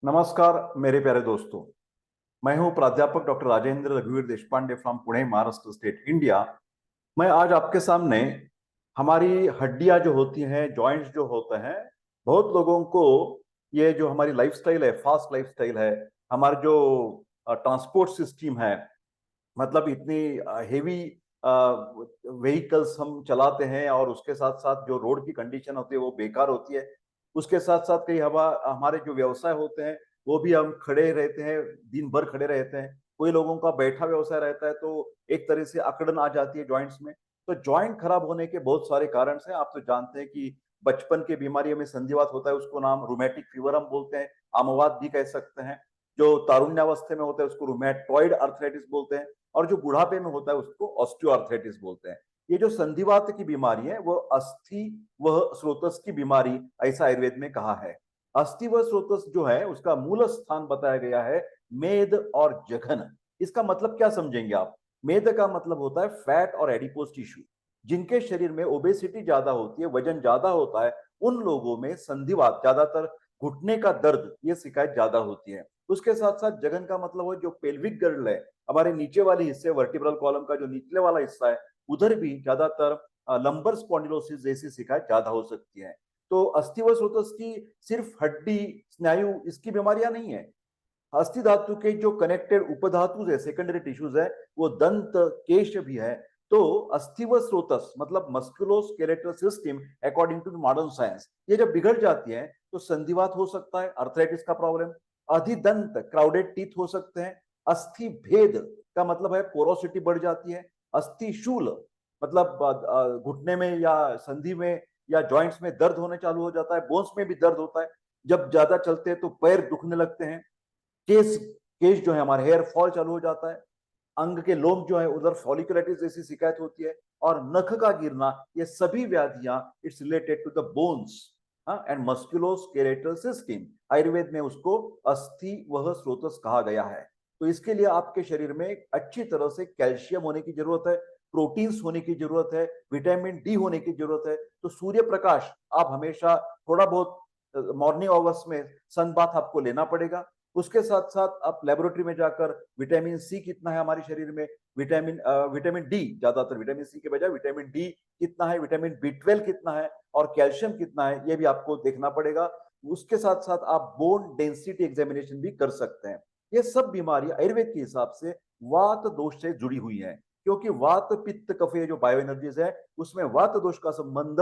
नमस्कार मेरे प्यारे दोस्तों। मैं हूं प्राध्यापक डॉक्टर राजेंद्र रघुवीर Deshpande from Pune, Maharashtra state, India. मैं आज आपके सामने हमारी हड्डियां जो होती हैं, जॉइंट्स जो होते हैं, बहुत लोगों को ये जो हमारी लाइफस्टाइल है, फास्ट लाइफस्टाइल है, हमारा जो ट्रांसपोर्ट सिस्टम है, मतलब इतनी हेवी व्हीकल्स हम चलाते हैं और उसके साथ साथ जो रोड की कंडीशन होती है वो बेकार होती है। उसके साथ साथ कई हवा हमारे जो व्यवसाय होते हैं वो भी हम खड़े रहते हैं, दिन भर खड़े रहते हैं। कोई लोगों का बैठा व्यवसाय रहता है तो एक तरह से अकड़न आ जाती है जॉइंट्स में। तो जॉइंट खराब होने के बहुत सारे कारण हैं। आप तो जानते हैं कि बचपन की बीमारियों में संधिवात होता है, उसको नाम रूमेटिक फीवर हम बोलते हैं, आमवात भी कह सकते हैं। जो तारुण्यावस्था में होता है उसको रूमेटॉइड अर्थराइटिस बोलते हैं, और जो बुढ़ापे में होता है उसको ऑस्टियोआर्थराइटिस बोलते हैं। ये जो संधिवात की बीमारी है वो अस्थि व स्रोतस की बीमारी ऐसा आयुर्वेद में कहा है। अस्थि व स्रोतस जो है उसका मूल स्थान बताया गया है मेद और जघन। इसका मतलब क्या समझेंगे आप? मेद का मतलब होता है फैट और एडिपोज टिश्यू। जिनके शरीर में ओबेसिटी ज्यादा होती है, वजन ज्यादा होता है, उन लोगों में संधिवात, ज्यादातर घुटने का दर्द, ये शिकायत ज्यादा होती है। उसके साथ साथ जघन का मतलब है जो पेल्विक गर्ल है, हमारे नीचे वाली हिस्से, वर्टिब्रल कॉलम का जो निचले वाला हिस्सा है, उधर भी ज्यादातर लंबर स्पॉन्डिलोसिस जैसी शिकायत ज्यादा हो सकती है। तो अस्थि व स्रोतस की सिर्फ हड्डी, स्नायु, इसकी बीमारियां नहीं है। अस्थि धातु के जो कनेक्टेड उपधातु है, सेकेंडरी टिश्यूज है, वो दंत, केश भी है। तो अस्थि व स्रोतस मतलब musculoskeletal system according to modern science, ये जब बिगड़ जाती है तो संधिवात हो सकता है, अर्थराइटिस का प्रॉब्लम। अधिदंत, क्राउडेड टीथ हो सकते हैं। अस्थि भेद का मतलब है पोरोसिटी बढ़ जाती है। अस्थि शूल मतलब घुटने में या संधि में या जॉइंट्स में दर्द होने चालू हो जाता है, बोन्स में भी दर्द होता है। जब ज्यादा चलते हैं तो पैर दुखने लगते हैं। केस केस जो है हमारे हेयर फॉल चालू हो जाता है। अंग के लोम जो है उधर फॉलिकुलाइटिस जैसी शिकायत होती है, और नख का गिरना, ये सभी व्याधियां it's related to the bones and musculoskeletal system. Ayurveda में उसको अस्थि वह स्रोतस कहा गया है। तो इसके लिए आपके शरीर में अच्छी तरह से कैल्शियम होने की जरूरत है, प्रोटीन्स होने की जरूरत है, विटामिन डी होने की जरूरत है। तो सूर्य प्रकाश आप हमेशा थोड़ा बहुत मॉर्निंग आवर्स में सन बाथ आपको लेना पड़ेगा। उसके साथ साथ आप लेबोरेटरी में जाकर विटामिन सी कितना है हमारे शरीर में, विटामिन डी, ज्यादातर विटामिन सी के बजाय विटामिन डी कितना है, विटामिन बी 12 कितना है, और कैल्शियम कितना है, ये भी आपको देखना पड़ेगा। उसके साथ साथ आप बोन डेंसिटी एग्जामिनेशन भी कर सकते हैं। ये सब बीमारी आयुर्वेद के हिसाब से वात दोष से जुड़ी हुई है, क्योंकि वात पित्त कफ ये जो बायो एनर्जीज है उसमें वात दोष का संबंध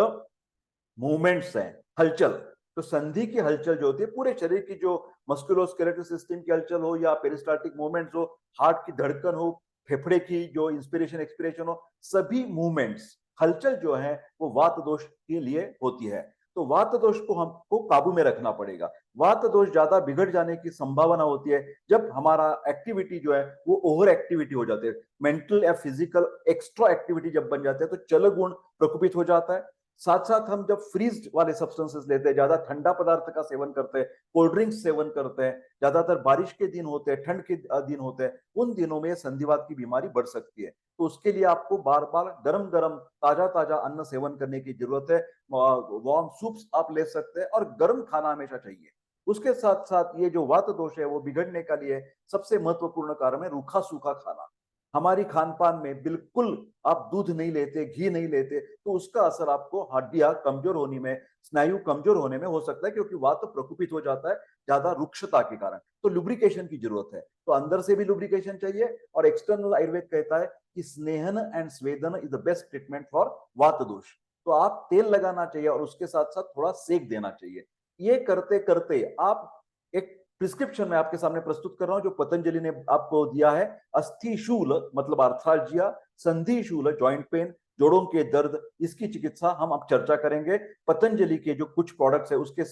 मूवमेंट्स हैं, हलचल। तो संधि की हलचल जो होती है, पूरे शरीर की जो मस्कुलोस्केलेटल सिस्टम की हलचल हो या पेरिस्टाल्टिक मूवमेंट्स हो, हार्ट की धड़कन हो, फेफड़े की जो इंस्पिरेशन एक्सपिरेशन हो, सभी मूवमेंट्स, हलचल जो है वो वात दोष के लिए होती है। तो वात दोष को हमको काबू में रखना पड़ेगा। वात दोष ज्यादा बिगड़ जाने की संभावना होती है जब हमारा एक्टिविटी जो है वो ओवर एक्टिविटी हो जाती है, मेंटल या फिजिकल एक्स्ट्रा एक्टिविटी जब बन जाते हैं तो चल गुण प्रकोपित हो जाता है। साथ साथ हम जब फ्रीज वाले सब्सटेंसेस लेते हैं, ज्यादा ठंडा पदार्थ का सेवन करते हैं, कोल्ड ड्रिंक सेवन करते हैं, ज्यादातर बारिश के दिन होते हैं, ठंड के दिन होते हैं, उन दिनों में संधिवात की बीमारी बढ़ सकती है। तो उसके लिए आपको बार बार गरम गरम ताजा ताजा अन्न सेवन करने की जरूरत है। वार्म सूप्स आप ले सकते हैं, और गर्म खाना हमेशा चाहिए। उसके साथ साथ ये जो वात दोष है वो बिगड़ने का लिए सबसे महत्वपूर्ण कारण है रूखा सूखा खाना। हमारी खान पान में बिल्कुल आप दूध नहीं लेते, घी नहीं लेते, तो उसका असर आपको हड्डियां कमजोर होने में, स्नायु कमजोर होने में हो सकता है, क्योंकि वात प्रकोपित हो जाता है ज्यादा रुक्षता के कारण। तो लुब्रिकेशन की जरूरत है, तो अंदर से भी लुब्रिकेशन चाहिए। और एक्सटर्नल आयुर्वेद कहता है कि snehan and swedan is the best treatment for vata dosha. तो आप तेल लगाना चाहिए और उसके साथ साथ थोड़ा सेक देना चाहिए। ये करते करते आप एक प्रिस्क्रिप्शन में आपके सामने प्रस्तुत कर रहा हूं जो पतंजलि ने आपको दिया है। अस्थि शूल मतलब आर्थ्रालजिया, संधि शूल जॉइंट पेन, जोड़ों के दर्द, इसकी चिकित्सा हम अब चर्चा करेंगे। पतंजलि के जो कुछ प्रोडक्ट्स है उसके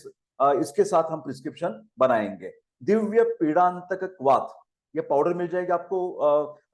इसके साथ हम प्रिस्क्रिप्शन बनाएंगे। दिव्य पीड़ांतक क्वाथ, ये पाउडर मिल जाएगी आपको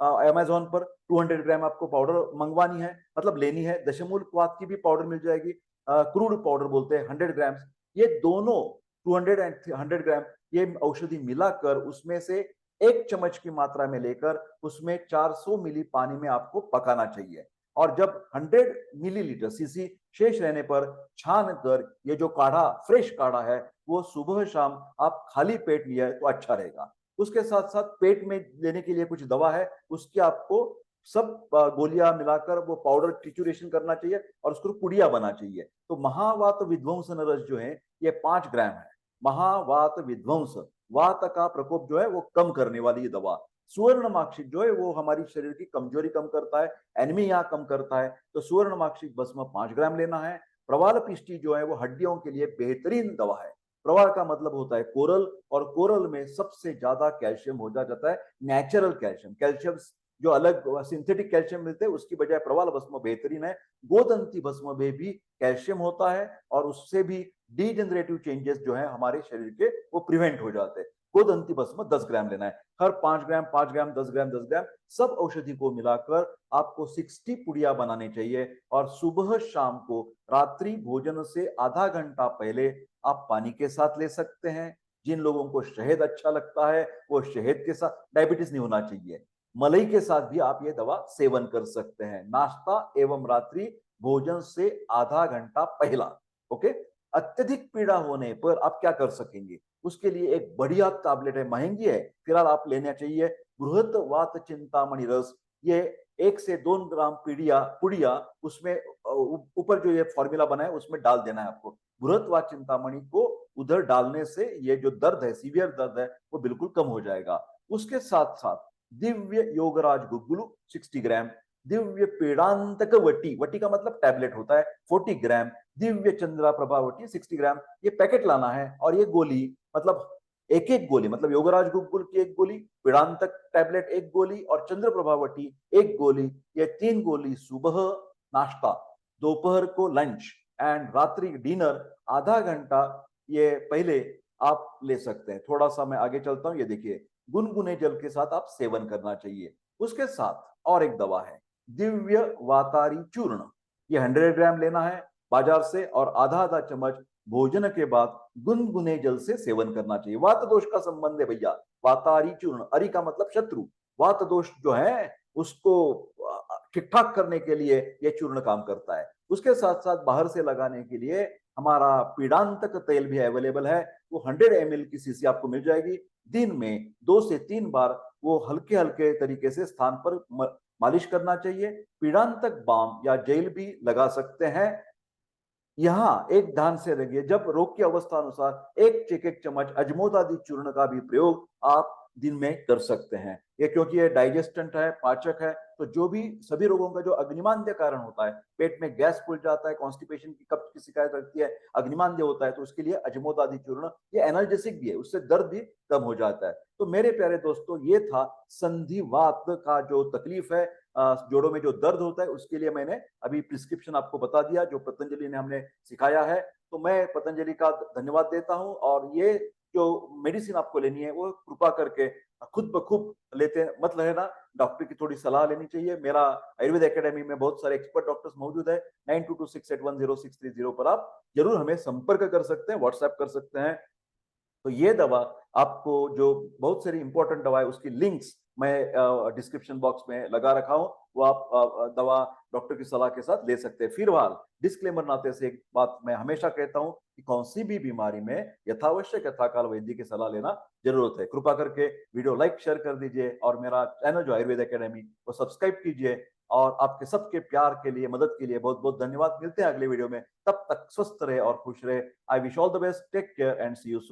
अमेजोन पर। 200 ग्राम आपको पाउडर मंगवानी है, मतलब लेनी है। दशमूल क्वाथ की भी पाउडर मिल जाएगी, क्रूड पाउडर बोलते हैं, 100 ग्राम। ये दोनों 200 एंड 100 ग्राम, ये औषधि मिलाकर उसमें से 1 चम्मच की मात्रा में लेकर उसमें 400 मिली पानी में आपको पकाना चाहिए। और जब 100 मिलीलीटर सीसी शेष रहने पर छान कर ये जो काढ़ा, फ्रेश काढ़ा है, वो सुबह शाम आप खाली पेट लिया है तो अच्छा रहेगा। उसके साथ साथ पेट में लेने के लिए कुछ दवा है, उसकी आपको सब गोलियां मिलाकर वो पाउडर ट्रिचुरेशन करना चाहिए और उसको पुड़िया बना चाहिए। तो महावात विध्वंसन रस जो है ये 5 ग्राम है। महावात विध्वंस, वात का प्रकोप जो है वो कम करने वाली ये दवा। सुवर्णमाक्षिक जो है वो हमारी शरीर की कमजोरी कम करता है, एनीमिया कम करता है। तो सुवर्णमाक्षिक भस्म 5 ग्राम लेना है। प्रवाल पिष्टी जो है वो हड्डियों के लिए बेहतरीन दवा है। प्रवाल का मतलब होता है कोरल, और कोरल में सबसे ज्यादा कैल्शियम हो जाता है, नेचुरल कैल्शियम। कैल्शियम जो अलग सिंथेटिक कैल्शियम मिलते हैं उसकी बजाय प्रवाल भस्म बेहतरीन है। गोदंती भस्म में भी कैल्शियम होता है और उससे भी डीजेनरेटिव चेंजेस जो है हमारे शरीर के वो प्रिवेंट हो जाते हैं। गोदंती भस्म 10 ग्राम लेना है। हर 5 ग्राम 5 ग्राम 10 ग्राम 10 ग्राम सब औषधि को मिलाकर आपको 60 पुड़िया बनानी चाहिए। और सुबह शाम को रात्रि भोजन से आधा घंटा पहले आप पानी के साथ ले सकते हैं। जिन लोगों को शहद अच्छा लगता है वो शहद के साथ, डायबिटीज नहीं होना चाहिए, मलई के साथ भी आप ये दवा सेवन कर सकते हैं, नाश्ता एवं रात्रि भोजन से आधा घंटा पहला। ओके। अत्यधिक पीड़ा होने पर आप क्या कर सकेंगे, उसके लिए एक बढ़िया टैबलेट है, महंगी है, फिलहाल आप लेना चाहिए बृहत वात चिंतामणि रस। ये 1 से 2 ग्राम पीड़िया पुड़िया उसमें ऊपर जो ये फॉर्मूला बना है उसमें डाल देना है आपको। बृहत वात चिंतामणि को उधर डालने से ये जो दर्द है, सीवियर दर्द है, वो बिल्कुल कम हो जाएगा। उसके साथ साथ दिव्य योगराज गुग्गुलु 60 ग्राम, दिव्य पीड़ांतक वटी, वटी का मतलब टैबलेट होता है, 40 ग्राम, दिव्य चंद्रा प्रभावटी 60 ग्राम। ये पैकेट लाना है और ये गोली मतलब एक एक गोली, मतलब योगराज गुग्गुल की एक गोली, पीड़ांतक टैबलेट एक गोली और चंद्र प्रभावटी एक गोली। ये 3 गोली सुबह नाश्ता, दोपहर को लंच एंड रात्रि डिनर आधा घंटा ये पहले आप ले सकते हैं। थोड़ा सा मैं आगे चलता हूं, ये देखिए गुनगुने जल के साथ आप सेवन करना चाहिए। उसके साथ और एक दवा है दिव्य वातारी चूर्ण, ये 100 ग्राम लेना है बाजार से और आधा आधा चम्मच भोजन के बाद गुनगुने जल से सेवन करना चाहिए। वात दोष का संबंध है भैया, वातारी चूर्ण, अरि का मतलब शत्रु, वात दोष जो है उसको ठीक ठाक करने के लिए यह चूर्ण काम करता है। उसके साथ साथ बाहर से लगाने के लिए हमारा पीड़ांतक तेल भी अवेलेबल है, वो 100 ml की शीशी आपको मिल जाएगी। दिन में 2 से 3 बार वो हल्के हल्के तरीके से स्थान पर मालिश करना चाहिए। पीड़ांतक बाम या जेल भी लगा सकते हैं। यहाँ एक ध्यान से रखिए, जब रोग की अवस्था अनुसार 1 चम्मच अजमोदादि चूर्ण का भी प्रयोग आप दिन में कर सकते हैं। ये क्योंकि ये डाइजेस्टेंट है, पाचक है, तो जो भी सभी रोगों का जो अग्निमांद्य कारण होता है, पेट में गैस फूल जाता है, कॉन्स्टिपेशन की कब्ज की शिकायत रहती है, अग्निमांद्य होता है, तो उसके लिए अजमोदादि चूर्ण ये एनर्जेसिक भी है, उससे दर्द भी कम हो जाता है। तो मेरे प्यारे दोस्तों, ये था संधिवात का जो तकलीफ है, जोड़ों में जो दर्द होता है, उसके लिए मैंने अभी प्रिस्क्रिप्शन आपको बता दिया जो पतंजलि ने हमने सिखाया है। तो मैं पतंजलि का धन्यवाद देता हूं। और ये जो मेडिसिन आपको लेनी है वो कृपा करके खुद ब खुद लेते मत रहना, डॉक्टर की थोड़ी सलाह लेनी चाहिए। मेरा आयुर्वेद एकेडमी में बहुत सारे एक्सपर्ट डॉक्टर्स मौजूद है। 9226810630 पर आप जरूर हमें संपर्क कर सकते हैं, व्हाट्सएप कर सकते हैं। तो ये दवा आपको, जो बहुत सारी इंपॉर्टेंट दवा है उसकी लिंक्स मैं डिस्क्रिप्शन बॉक्स में लगा रखा हूं, वो आप दवा डॉक्टर की सलाह के साथ ले सकते हैं। फिलहाल डिस्क्लेमर नाते से एक बात मैं हमेशा कहता हूं कि कौन सी भी बीमारी में यथावश्यक यथाकाल वैद्य की सलाह लेना जरूरत है। कृपा करके वीडियो लाइक शेयर कर दीजिए और मेरा चैनल जो आयुर्वेद एकेडमी वो सब्सक्राइब कीजिए। और आपके सबके प्यार के लिए, मदद के लिए बहुत बहुत धन्यवाद। मिलते हैं अगले वीडियो में, तब तक स्वस्थ रहे और खुश रहे। I wish all the best, take care and see you soon.